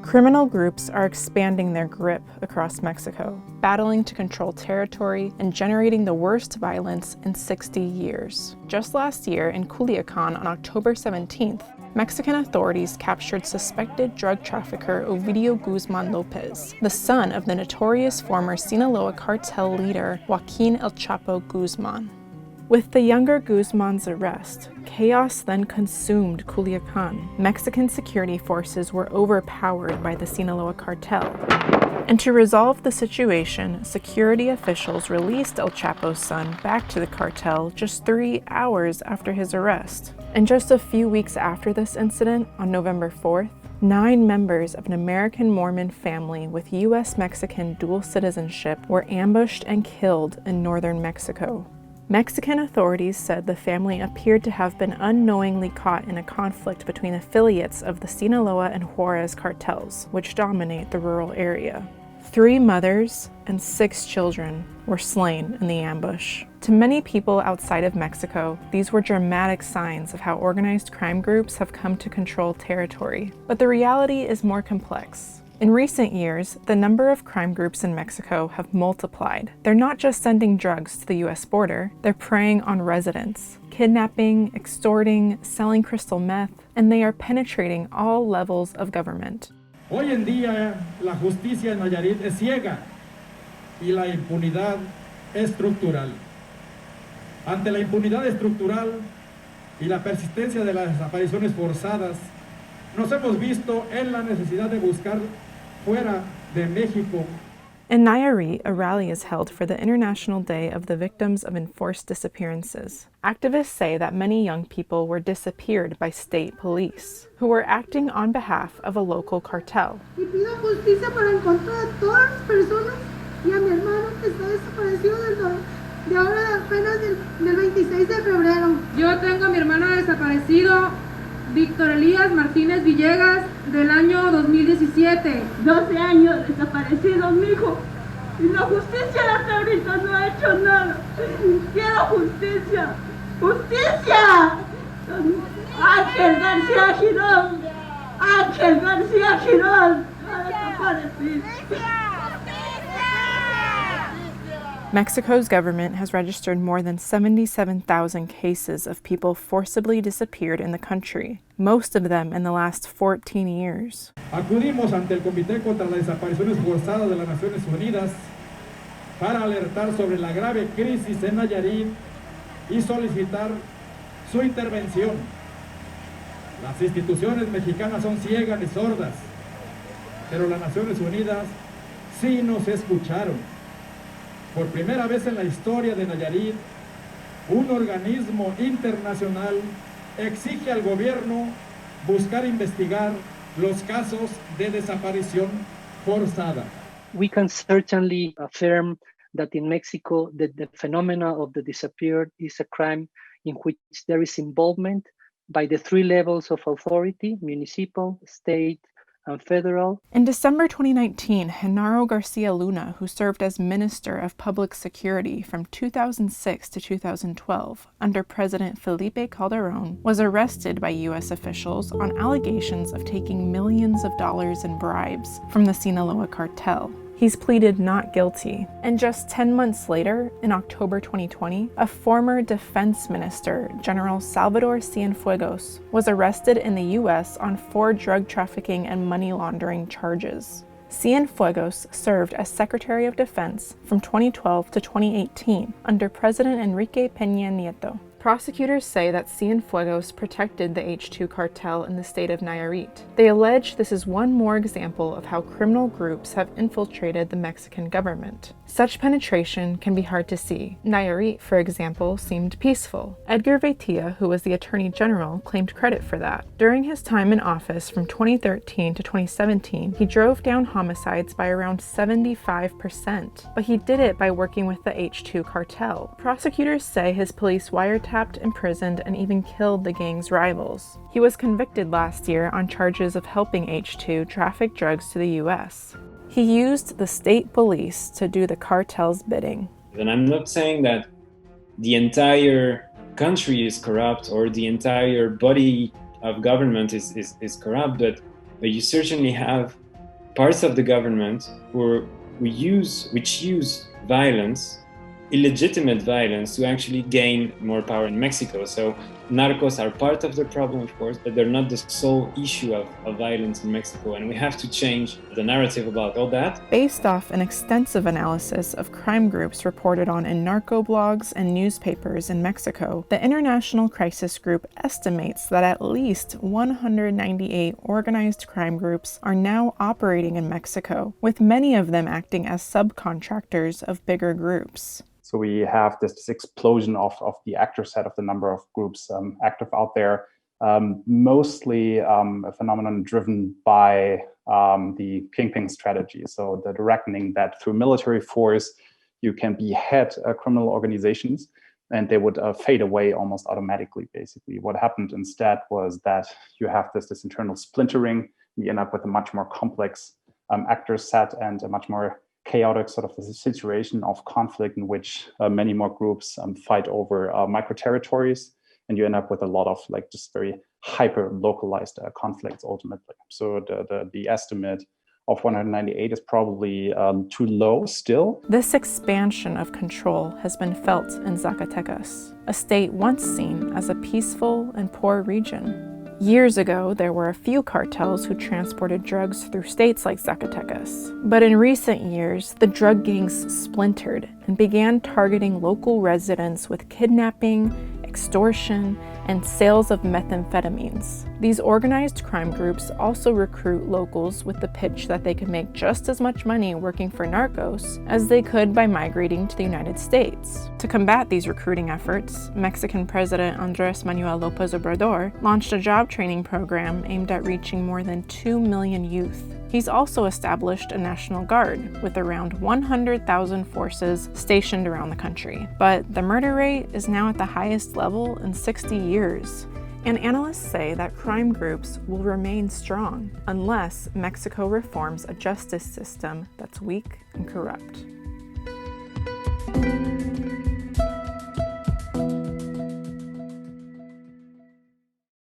Criminal groups are expanding their grip across Mexico, battling to control territory and generating the worst violence in 60 years. Just last year in Culiacan on October 17th, Mexican authorities captured suspected drug trafficker Ovidio Guzman Lopez, the son of the notorious former Sinaloa cartel leader Joaquin El Chapo Guzman. With the younger Guzman's arrest, chaos then consumed Culiacan. Mexican security forces were overpowered by the Sinaloa cartel. And to resolve the situation, security officials released El Chapo's son back to the cartel just 3 hours after his arrest. And just a few weeks after this incident, on November 4th, 9 members of an American Mormon family with U.S.-Mexican dual citizenship were ambushed and killed in northern Mexico. Mexican authorities said the family appeared to have been unknowingly caught in a conflict between affiliates of the Sinaloa and Juarez cartels, which dominate the rural area. 3 mothers and 6 children were slain in the ambush. To many people outside of Mexico, these were dramatic signs of how organized crime groups have come to control territory. But the reality is more complex. In recent years, the number of crime groups in Mexico have multiplied. They're not just sending drugs to the US border, they're preying on residents, kidnapping, extorting, selling crystal meth, and they are penetrating all levels of government. Hoy en día, la justicia en Nayarit es ciega y la impunidad estructural. Ante la impunidad estructural y la persistencia de las desapariciones forzadas, nos hemos visto en la necesidad de buscar fuera de México. In Nayarit, a rally is held for the International Day of the Victims of Enforced Disappearances. Activists say that many young people were disappeared by state police, who were acting on behalf of a local cartel. Y pido justicia para encontrar a todas las personas y a mi hermano que está desaparecido de ahora apenas del 26 de febrero. Yo tengo a mi hermano desaparecido, Víctor Elías Martínez Villegas, del año 2017. 12 años desaparecido, mijo. Y la justicia hasta ahorita no ha hecho nada. Quiero justicia. ¡Justicia! Ángel García Girón. Ángel García Girón. Ha desaparecido. Mexico's government has registered more than 77,000 cases of people forcibly disappeared in the country, most of them in the last 14 years. Acudimos ante el Comité contra las Desapariciones Forzadas de las Naciones Unidas para alertar sobre la grave crisis en Nayarit y solicitar su intervención. Las instituciones mexicanas son ciegas y sordas, pero las Naciones Unidas sí nos escucharon. Por primera vez en la historia de Nayarit, un organismo internacional exige al gobierno buscar investigar los casos de desaparición forzada. We can certainly affirm that in Mexico, the phenomena of the disappeared is a crime in which there is involvement by the 3 levels of authority: municipal, state, and federal. In December 2019, Genaro Garcia Luna, who served as Minister of Public Security from 2006 to 2012 under President Felipe Calderón, was arrested by U.S. officials on allegations of taking millions of dollars in bribes from the Sinaloa cartel. He's pleaded not guilty. And just 10 months later, in October 2020, a former defense minister, General Salvador Cienfuegos, was arrested in the U.S. on 4 drug trafficking and money laundering charges. Cienfuegos served as Secretary of Defense from 2012 to 2018 under President Enrique Peña Nieto. Prosecutors say that Cienfuegos protected the H2 cartel in the state of Nayarit. They allege this is one more example of how criminal groups have infiltrated the Mexican government. Such penetration can be hard to see. Nayarit, for example, seemed peaceful. Edgar Veitia, who was the Attorney General, claimed credit for that. During his time in office from 2013 to 2017, he drove down homicides by around 75%, but he did it by working with the H2 cartel. Prosecutors say his police wiretapped, imprisoned, and even killed the gang's rivals. He was convicted last year on charges of helping H2 traffic drugs to the US. He used the state police to do the cartel's bidding. And I'm not saying that the entire country is corrupt or the entire body of government is corrupt, but you certainly have parts of the government which use violence, illegitimate violence, to actually gain more power in Mexico. So narcos are part of the problem, of course, but they're not the sole issue of violence in Mexico, and we have to change the narrative about all that. Based off an extensive analysis of crime groups reported on in narco blogs and newspapers in Mexico, the International Crisis Group estimates that at least 198 organized crime groups are now operating in Mexico, with many of them acting as subcontractors of bigger groups. So we have this explosion of the actor set, of the number of groups active out there, mostly a phenomenon driven by the kingpin strategy. So the reckoning that through military force, you can behead criminal organizations and they would fade away almost automatically, basically. What happened instead was that you have this internal splintering, you end up with a much more complex actor set and a much more chaotic sort of a situation of conflict in which many more groups fight over micro territories, and you end up with a lot of like just very hyper localized conflicts ultimately. So the estimate of 198 is probably too low still. This expansion of control has been felt in Zacatecas, a state once seen as a peaceful and poor region. Years ago, there were a few cartels who transported drugs through states like Zacatecas. But in recent years, the drug gangs splintered and began targeting local residents with kidnapping, extortion, and sales of methamphetamines. These organized crime groups also recruit locals with the pitch that they can make just as much money working for narcos as they could by migrating to the United States. To combat these recruiting efforts, Mexican President Andrés Manuel López Obrador launched a job training program aimed at reaching more than 2 million youth. He's also established a National Guard with around 100,000 forces stationed around the country. But the murder rate is now at the highest level in 60 years. And analysts say that crime groups will remain strong unless Mexico reforms a justice system that's weak and corrupt.